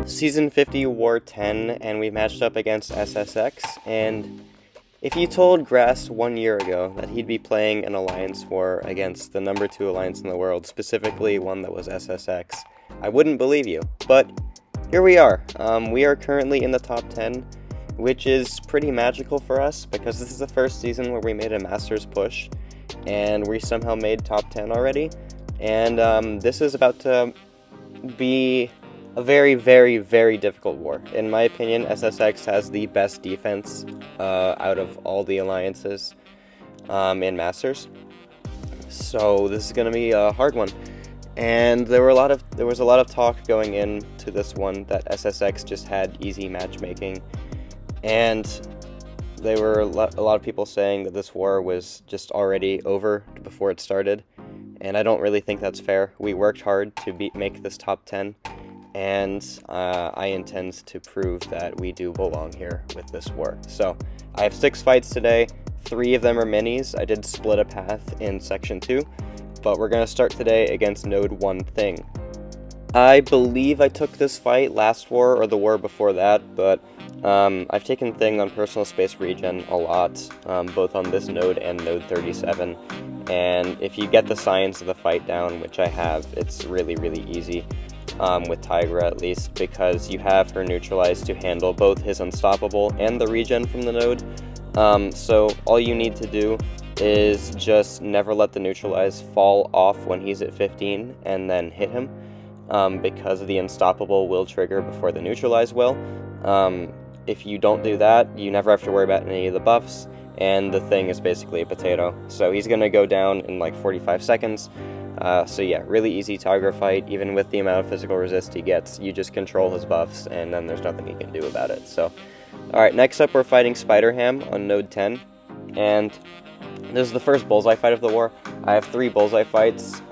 Season 50 War 10, and we matched up against aTtAcKeR, and if you told Grass 1 year ago that he'd be playing an alliance war against the number 2 alliance in the world, specifically one that was aTtAcKeR, I wouldn't believe you, but here we are. We are currently in the top 10, which is pretty magical for us, because this is the first season where we made a Masters push, and we somehow made top 10 already, and this is about to be a very, very, very difficult war. In my opinion, aTtAcKeR has the best defense out of all the alliances in Masters. So this is going to be a hard one. And there was a lot of talk going into this one that aTtAcKeR just had easy matchmaking, and there were a lot of people saying that this war was just already over before it started, and I don't really think that's fair. We worked hard to make this top 10. And I intend to prove that we do belong here with this war. So, I have 6 fights today, 3 of them are minis. I did split a path in Section 2, but we're going to start today against Node 1 Thing. I believe I took this fight last war or the war before that, but I've taken Thing on personal space regen a lot, both on this node and Node 37, and if you get the science of the fight down, which I have, it's really, really easy. With Tigra at least, because you have her neutralized to handle both his unstoppable and the regen from the node. So all you need to do is just never let the neutralize fall off when he's at 15 and then hit him, because the unstoppable will trigger before the neutralize will. If you don't do that, you never have to worry about any of the buffs, and the Thing is basically a potato. So he's going to go down in like 45 seconds. So yeah, really easy Tigra fight. Even with the amount of physical resist he gets, you just control his buffs, and then there's nothing you can do about it. So, alright, next up we're fighting Spider-Ham on Node 10, and this is the first bUlLsEyE fight of the war. I have 3 bUlLsEyE fights,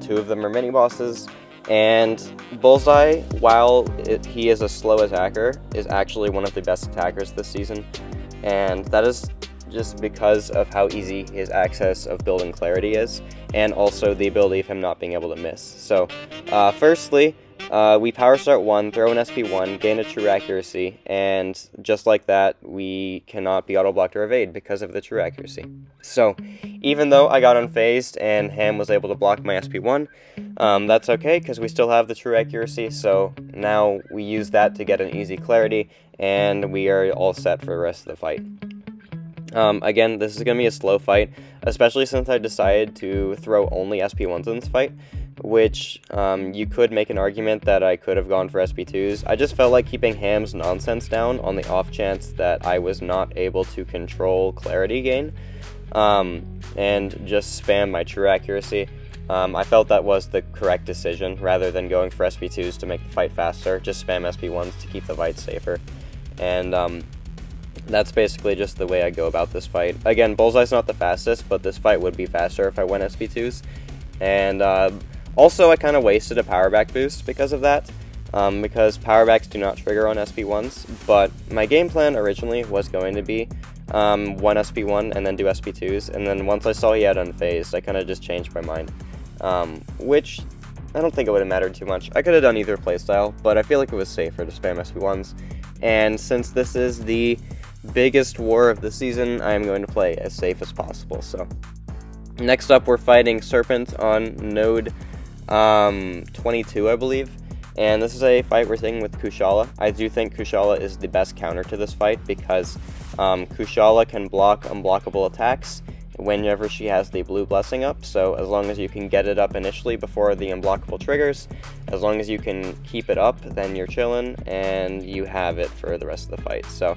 2 of them are mini-bosses, and bUlLsEyE, while he is a slow aTtAcKeR, is actually one of the best aTtAcKERs this season, and that is just because of how easy his access of building clarity is, and also the ability of him not being able to miss. So, firstly, we power start 1, throw an SP1, gain a true accuracy, and just like that, we cannot be auto-blocked or evade because of the true accuracy. So, even though I got unfazed and Ham was able to block my SP1, that's okay, because we still have the true accuracy, so now we use that to get an easy clarity, and we are all set for the rest of the fight. Again, this is going to be a slow fight, especially since I decided to throw only SP1s in this fight, which you could make an argument that I could have gone for SP2s. I just felt like keeping Ham's nonsense down on the off chance that I was not able to control clarity gain, and just spam my true accuracy. I felt that was the correct decision, rather than going for SP2s to make the fight faster. Just spam SP1s to keep the fight safer, and that's basically just the way I go about this fight. Again, bUlLsEye's not the fastest, but this fight would be faster if I went SP2s. And also, I kind of wasted a power back boost because of that, because power backs do not trigger on SP1s. But my game plan originally was going to be 1 SP1 and then do SP2s. And then once I saw he had unfazed, I kind of just changed my mind, which I don't think it would have mattered too much. I could have done either playstyle, but I feel like it was safer to spam SP1s. And since this is the biggest war of the season, I am going to play as safe as possible. So, next up we're fighting Serpent on Node 22, I believe. And this is a fight we're taking with Kushala. I do think Kushala is the best counter to this fight, because Kushala can block unblockable attacks whenever she has the blue blessing up. So as long as you can get it up initially before the unblockable triggers, as long as you can keep it up, then you're chilling, and you have it for the rest of the fight. So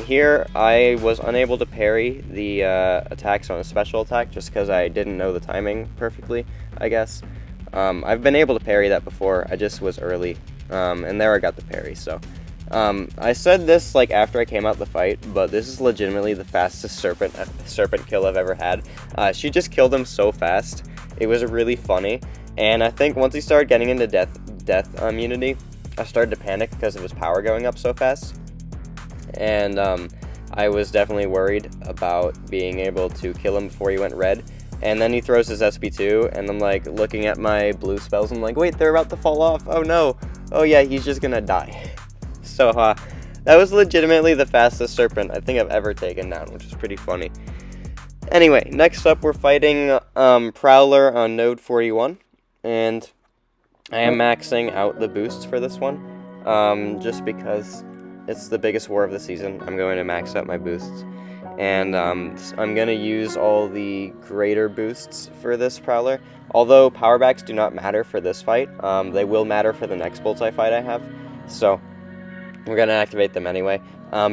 here, I was unable to parry the attacks on a special attack just because I didn't know the timing perfectly, I guess. I've been able to parry that before, I just was early, and there I got the parry. So I said this like after I came out the fight, but this is legitimately the fastest Serpent kill I've ever had. She just killed him so fast. It was really funny, and I think once he started getting into death immunity, I started to panic because of his power going up so fast. And I was definitely worried about being able to kill him before he went red. And then he throws his SP2, and I'm like looking at my blue spells, I'm like, wait, they're about to fall off, oh no. oh yeah, he's just gonna die. So, that was legitimately the fastest Serpent I think I've ever taken down, which is pretty funny. Anyway, next up we're fighting Prowler on node 41, and I am maxing out the boosts for this one, just because it's the biggest war of the season. I'm going to max out my boosts, and I'm going to use all the greater boosts for this Prowler. Although powerbacks do not matter for this fight, they will matter for the next bUlLsEyE fight I have, so we're going to activate them anyway.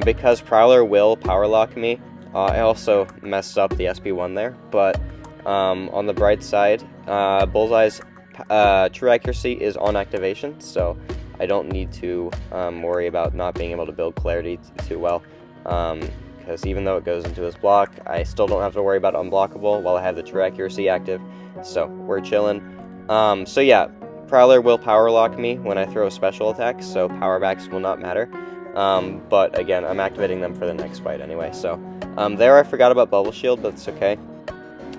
Because Prowler will power lock me, I also messed up the SP1 there, but on the bright side, bUlLsEye's true accuracy is on activation, so I don't need to worry about not being able to build clarity too well, because even though it goes into his block, I still don't have to worry about unblockable while I have the true accuracy active, so we're chilling. So yeah, Prowler will power lock me when I throw special attacks, so powerbacks will not matter, but again, I'm activating them for the next fight anyway, so there I forgot about Bubble Shield, but it's okay.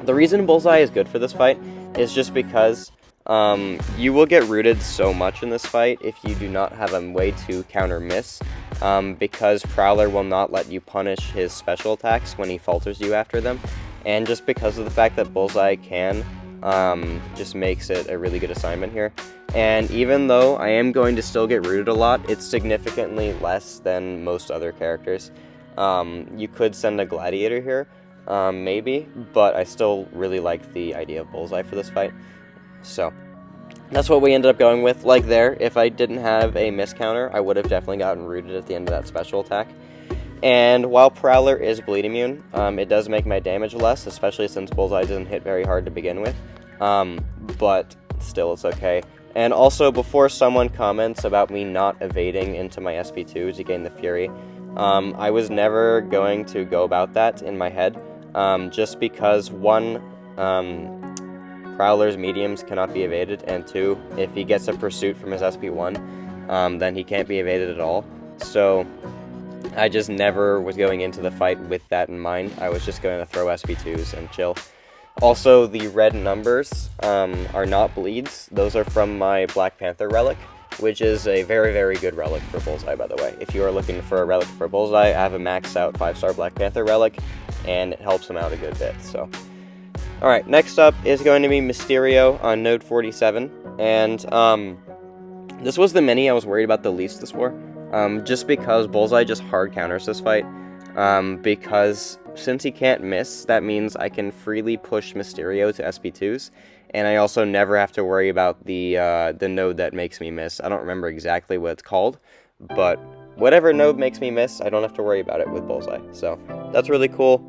The reason bUlLsEyE is good for this fight is just because you will get rooted so much in this fight if you do not have a way to counter miss, because Prowler will not let you punish his special attacks when he falters you after them, and just because of the fact that bUlLsEyE can, just makes it a really good assignment here. And even though I am going to still get rooted a lot, it's significantly less than most other characters. You could send a Gladiator here, maybe, but I still really like the idea of bUlLsEyE for this fight. So, that's what we ended up going with. Like there, if I didn't have a miss counter, I would have definitely gotten rooted at the end of that special attack. And while Prowler is bleed immune, it does make my damage less, especially since bUlLsEyE doesn't hit very hard to begin with. But still, it's okay. And also, before someone comments about me not evading into my SP2 to gain the Fury, I was never going to go about that in my head, just because, one, Prowler's mediums cannot be evaded, and two, if he gets a pursuit from his SP1, then he can't be evaded at all. So I just never was going into the fight with that in mind. I was just going to throw SP2s and chill. Also, the red numbers are not bleeds. Those are from my Black Panther relic, which is a very, very good relic for bUlLsEyE, by the way. If you are looking for a relic for bUlLsEyE, I have a maxed out 5-star Black Panther relic, and it helps him out a good bit, so. Alright, next up is going to be Mysterio on node 47, and this was the mini I was worried about the least this war, just because bUlLsEyE just hard counters this fight, because since he can't miss, that means I can freely push Mysterio to SP2s, and I also never have to worry about the node that makes me miss. I don't remember exactly what it's called, but whatever node makes me miss, I don't have to worry about it with bUlLsEyE, so that's really cool.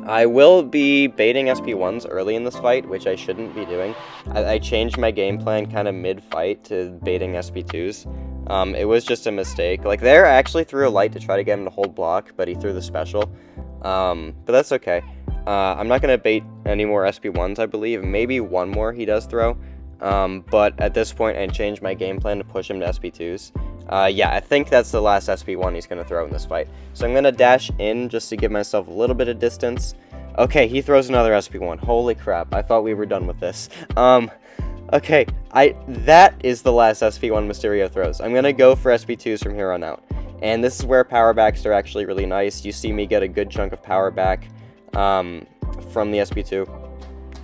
I will be baiting SP1s early in this fight, which I shouldn't be doing. I changed my game plan kind of mid-fight to baiting SP2s. It was just a mistake. Like there, I actually threw a light to try to get him to hold block, but he threw the special. But that's okay. I'm not going to bait any more SP1s, I believe. Maybe one more he does throw. But at this point, I changed my game plan to push him to SP2s. Yeah, I think that's the last SP1 he's going to throw in this fight. So I'm going to dash in just to give myself a little bit of distance. Okay, he throws another SP1. Holy crap, I thought we were done with this. Okay, that is the last SP1 Mysterio throws. I'm going to go for SP2s from here on out. And this is where power backs are actually really nice. You see me get a good chunk of power back from the SP2.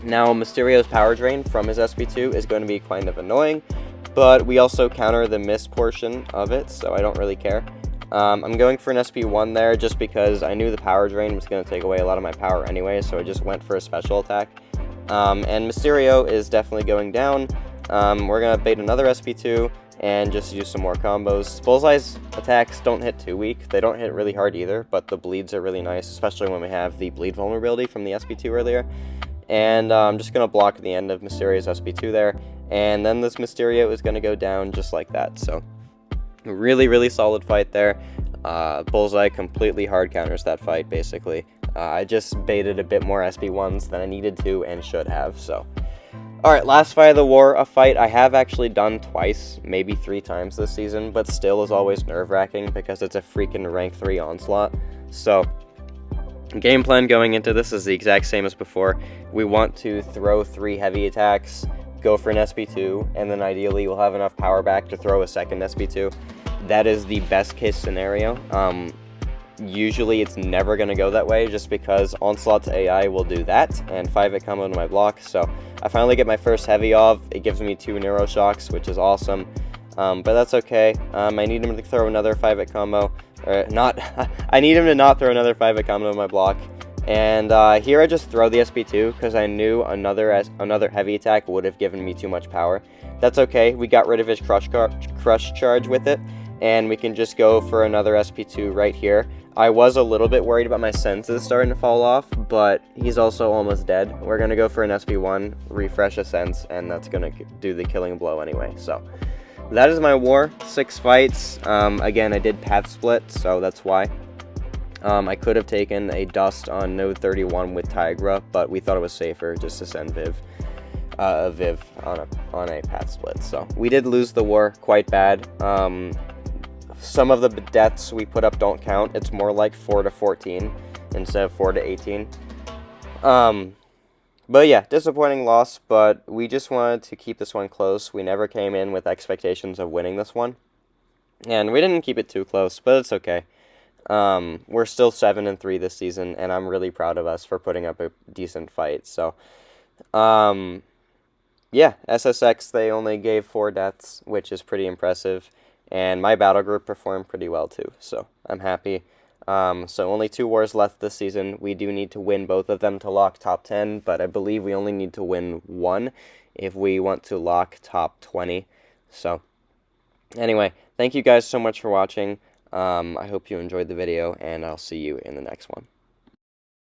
Now, Mysterio's power drain from his SP2 is going to be kind of annoying, but we also counter the miss portion of it, so I don't really care. I'm going for an SP1 there just because I knew the power drain was going to take away a lot of my power anyway, so I just went for a special attack. And Mysterio is definitely going down. We're going to bait another SP2 and just use some more combos. bUlLsEye's attacks don't hit too weak. They don't hit really hard either, but the bleeds are really nice, especially when we have the bleed vulnerability from the SP2 earlier. And I'm just going to block the end of Mysterio's SP2 there, and then this Mysterio is going to go down just like that. So really, really solid fight there. bUlLsEye completely hard counters that fight, basically. I just baited a bit more SP1s than I needed to and should have, so. Alright, last fight of the war, a fight I have actually done twice, maybe 3 times this season, but still is always nerve-wracking because it's a freaking rank 3 Onslaught. So, game plan going into this is the exact same as before. We want to throw 3 heavy attacks, go for an SP2, and then ideally we'll have enough power back to throw a second SP2. That is the best case scenario. Usually it's never going to go that way, just because Onslaught's AI will do that, and 5-hit combo to my block. So I finally get my first heavy off. It gives me 2 Neuro Shocks, which is awesome. But that's okay. I need him to throw another 5-hit combo, or not. I need him to not throw another 5-hit combo to my block. And here I just throw the SP2 because I knew another heavy attack would have given me too much power. That's okay. We got rid of his crush charge with it, and we can just go for another SP2 right here. I was a little bit worried about my senses starting to fall off, but he's also almost dead. We're going to go for an SP1, refresh a sense, and that's going to do the killing blow anyway. So that is my war. 6 fights. Again, I did path split, so that's why. I could have taken a dust on node 31 with Tigra, but we thought it was safer just to send Viv on a path split. So we did lose the war quite bad. Some of the deaths we put up don't count. It's more like 4 to 14 instead of 4 to 18. But yeah, disappointing loss, but we just wanted to keep this one close. We never came in with expectations of winning this one, and we didn't keep it too close, but it's okay. We're still 7-3 this season, and I'm really proud of us for putting up a decent fight. So, yeah, SSX, they only gave 4 deaths, which is pretty impressive, and my battle group performed pretty well too, so I'm happy. So only 2 wars left this season. We do need to win both of them to lock top 10, but I believe we only need to win 1 if we want to lock top 20. So, anyway, thank you guys so much for watching. I hope you enjoyed the video, and I'll see you in the next one.